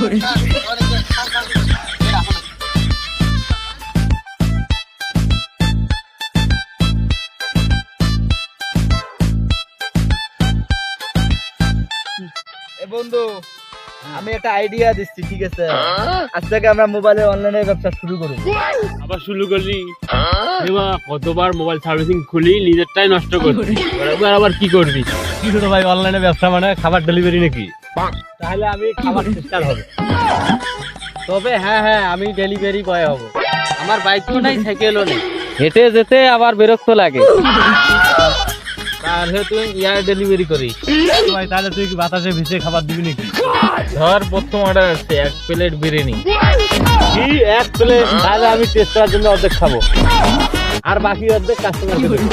বন্ধু আমি একটা আইডিয়া দিচ্ছি, ঠিক আছে? আজ থেকে আমরা মোবাইলে অনলাইনে ব্যবসা শুরু করব। আবার শুরু করলি? এবার কতবার মোবাইল সার্ভিসিং খুলি, নিজেরটাই নষ্ট করছি, এবার আবার কি করবি? কি ছোট ভাই, অনলাইনে ব্যবসা মানে খাবার ডেলিভারি নাকি? তাহলে আমি খাবার সিস্টেম হবে। তবে হ্যাঁ আমি ডেলিভারি বয় হব। আমার বাইকও নাই, সাইকেলও নেই, হেঁটে যেতে আবার বিরক্ত লাগে। তাহলে তুই এয়ার ডেলিভারি করিস ভাই। তাহলে তুই কি বাতাসে ভিজে খাবার দিবি নাকি? ধর প্রথম অর্ডার আছে 1 প্লেট বিরিয়ানি। কি 1 প্লেট? তাহলে আমি টেস্ট করার জন্য অর্ধেক খাবো, আর বাকি অর্ধেক কাস্টমারকে দেবো।